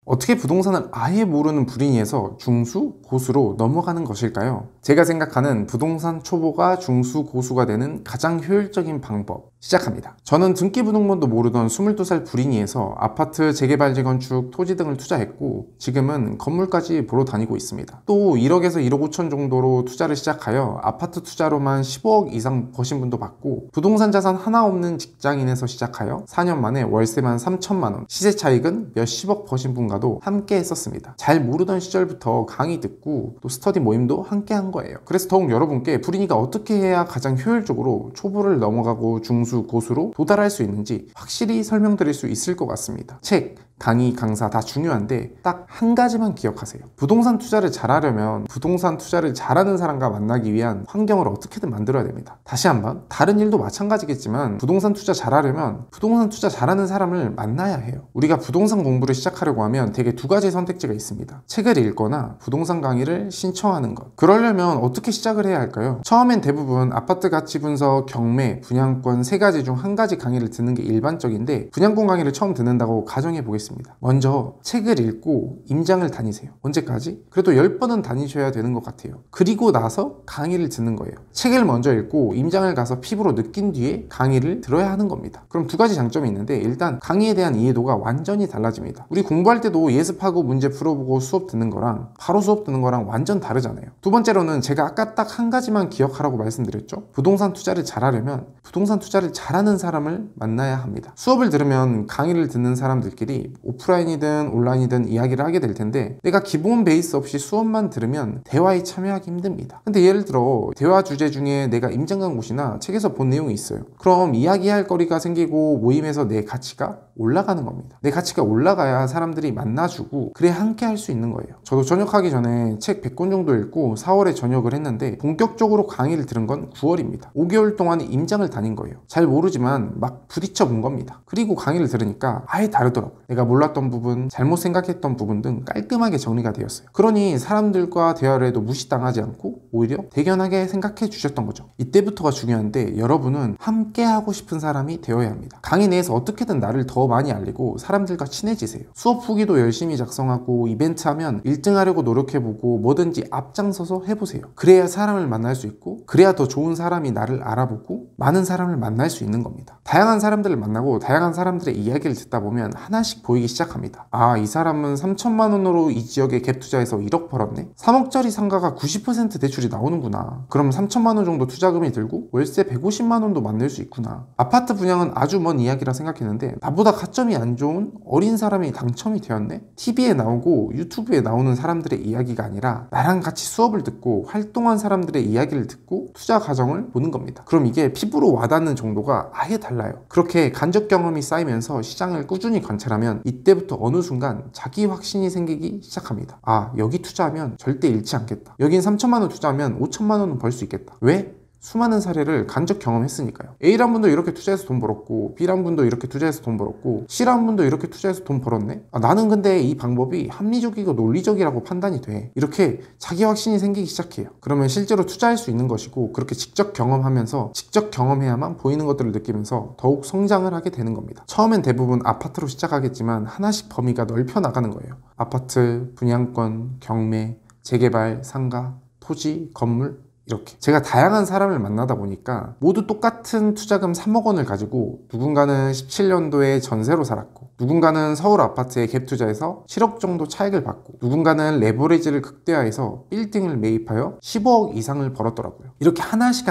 어떻게 부동산을 아예 모르는 불인이에서 중수, 고수로 넘어가는 것일까요? 제가 생각하는 부동산 초보가 중수, 고수가 되는 가장 효율적인 방법 시작합니다. 저는 등기부등본도 모르던 22살 불인이에서 아파트 재개발 재건축, 토지 등을 투자했고 지금은 건물까지 보러 다니고 있습니다. 또 1억에서 1억 5천 정도로 투자를 시작하여 아파트 투자로만 15억 이상 버신 분도 봤고 부동산 자산 하나 없는 직장인에서 시작하여 4년 만에 월세만 3천만 원, 시세 차익은 몇십억 버신 분과도 함께 했었습니다. 잘 모르던 시절부터 강의 듣고 또 스터디 모임도 함께 한 거예요. 그래서 더욱 여러분께 불인이가 어떻게 해야 가장 효율적으로 초보를 넘어가고 중수, 고수로 도달할 수 있는지 확실히 설명드릴 수 있을 것 같습니다. 책, 강의, 강사 다 중요한데 딱 한 가지만 기억하세요. 부동산 투자를 잘하려면 부동산 투자를 잘하는 사람과 만나기 위한 환경을 어떻게든 만들어야 됩니다. 다시 한번 다른 일도 마찬가지겠지만 부동산 투자 잘하려면 부동산 투자 잘하는 사람을 만나야 해요. 우리가 부동산 공부를 시작하려고 하면 되게 두 가지 선택지가 있습니다. 책을 읽거나 부동산 강의를 신청하는 것. 그러려면 어떻게 시작을 해야 할까요? 처음엔 대부분 아파트 가치 분석, 경매, 분양권 세 가지 중 한 가지 강의를 듣는 게 일반적인데 분양권 강의를 처음 듣는다고 가정해 보겠습니다. 먼저 책을 읽고 임장을 다니세요. 언제까지? 그래도 10번은 다니셔야 되는 것 같아요. 그리고 나서 강의를 듣는 거예요. 책을 먼저 읽고 임장을 가서 피부로 느낀 뒤에 강의를 들어야 하는 겁니다. 그럼 두 가지 장점이 있는데 일단 강의에 대한 이해도가 완전히 달라집니다. 우리 공부할 때도 예습하고 문제 풀어보고 수업 듣는 거랑 바로 수업 듣는 거랑 완전 다르잖아요. 두 번째로는 제가 아까 딱 한 가지만 기억하라고 말씀드렸죠. 부동산 투자를 잘하려면 부동산 투자를 잘하는 사람을 만나야 합니다. 수업을 들으면 강의를 듣는 사람들끼리 오프라인이든 온라인이든 이야기를 하게 될 텐데 내가 기본 베이스 없이 수업만 들으면 대화에 참여하기 힘듭니다. 근데 예를 들어 대화 주제 중에 내가 임장 간 곳이나 책에서 본 내용이 있어요. 그럼 이야기할 거리가 생기고 모임에서 내 가치가 올라가는 겁니다. 내 가치가 올라가야 사람들이 만나주고 그래야 함께 할 수 있는 거예요. 저도 전역하기 전에 책 100권 정도 읽고 4월에 전역을 했는데 본격적으로 강의를 들은 건 9월입니다. 5개월 동안 임장을 다닌 거예요. 잘 모르지만 막 부딪혀 본 겁니다. 그리고 강의를 들으니까 아예 다르더라고요. 내가 몰랐던 부분, 잘못 생각했던 부분 등 깔끔하게 정리가 되었어요. 그러니 사람들과 대화를 해도 무시당하지 않고 오히려 대견하게 생각해 주셨던 거죠. 이때부터가 중요한데 여러분은 함께 하고 싶은 사람이 되어야 합니다. 강의 내에서 어떻게든 나를 더 많이 알리고 사람들과 친해지세요. 수업 후기도 열심히 작성하고 이벤트 하면 1등 하려고 노력해보고 뭐든지 앞장서서 해보세요. 그래야 사람을 만날 수 있고 그래야 더 좋은 사람이 나를 알아보고 많은 사람을 만날 수 있는 겁니다. 다양한 사람들을 만나고 다양한 사람들의 이야기를 듣다 보면 하나씩 보이기 시작합니다. 아, 이 사람은 3천만 원으로 이 지역에 갭 투자해서 1억 벌었네? 3억짜리 상가가 90% 대출이 나오는구나. 그럼 3천만 원 정도 투자금이 들고 월세 150만 원도 만들 수 있구나. 아파트 분양은 아주 먼 이야기라 생각했는데 나보다 가점이 안 좋은 어린 사람이 당첨이 되었네? TV에 나오고 유튜브에 나오는 사람들의 이야기가 아니라 나랑 같이 수업을 듣고 활동한 사람들의 이야기를 듣고 투자 과정을 보는 겁니다. 그럼 이게 피부로 와닿는 정도가 아예 달라요. 그렇게 간접 경험이 쌓이면서 시장을 꾸준히 관찰하면 이때부터 어느 순간 자기 확신이 생기기 시작합니다. 아, 여기 투자하면 절대 잃지 않겠다. 여긴 3천만 원 투자하면 5천만 원은 벌 수 있겠다. 왜? 수많은 사례를 간접 경험했으니까요. A란 분도 이렇게 투자해서 돈 벌었고 B란 분도 이렇게 투자해서 돈 벌었고 C란 분도 이렇게 투자해서 돈 벌었네? 아, 나는 근데 이 방법이 합리적이고 논리적이라고 판단이 돼. 이렇게 자기 확신이 생기기 시작해요. 그러면 실제로 투자할 수 있는 것이고 그렇게 직접 경험하면서 직접 경험해야만 보이는 것들을 느끼면서 더욱 성장을 하게 되는 겁니다. 처음엔 대부분 아파트로 시작하겠지만 하나씩 범위가 넓혀 나가는 거예요. 아파트, 분양권, 경매, 재개발, 상가, 토지, 건물 이렇게 제가 다양한 사람을 만나다 보니까 모두 똑같은 투자금 3억 원을 가지고 누군가는 17년도에 전세로 살았고 누군가는 서울 아파트에 갭 투자해서 7억 정도 차익을 받고 누군가는 레버리지를 극대화해서 빌딩을 매입하여 15억 이상을 벌었더라고요. 이렇게 하나씩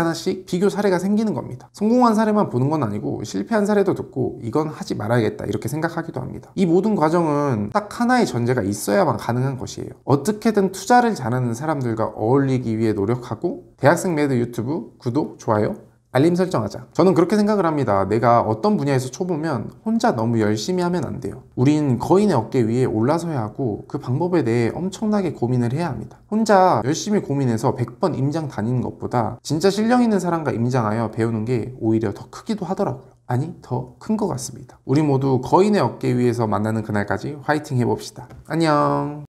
비교 사례가 생기는 겁니다. 성공한 사례만 보는 건 아니고 실패한 사례도 듣고 이건 하지 말아야겠다 이렇게 생각하기도 합니다. 이 모든 과정은 딱 하나의 전제가 있어야만 가능한 것이에요. 어떻게든 투자를 잘하는 사람들과 어울리기 위해 노력하고 대학생 매드 유튜브 구독, 좋아요, 알림 설정하자. 저는 그렇게 생각을 합니다. 내가 어떤 분야에서 초보면 혼자 너무 열심히 하면 안 돼요. 우린 거인의 어깨 위에 올라서야 하고 그 방법에 대해 엄청나게 고민을 해야 합니다. 혼자 열심히 고민해서 100번 임장 다니는 것보다 진짜 실력 있는 사람과 임장하여 배우는 게 오히려 더 크기도 하더라고요. 아니, 더 큰 것 같습니다. 우리 모두 거인의 어깨 위에서 만나는 그날까지 화이팅 해봅시다. 안녕.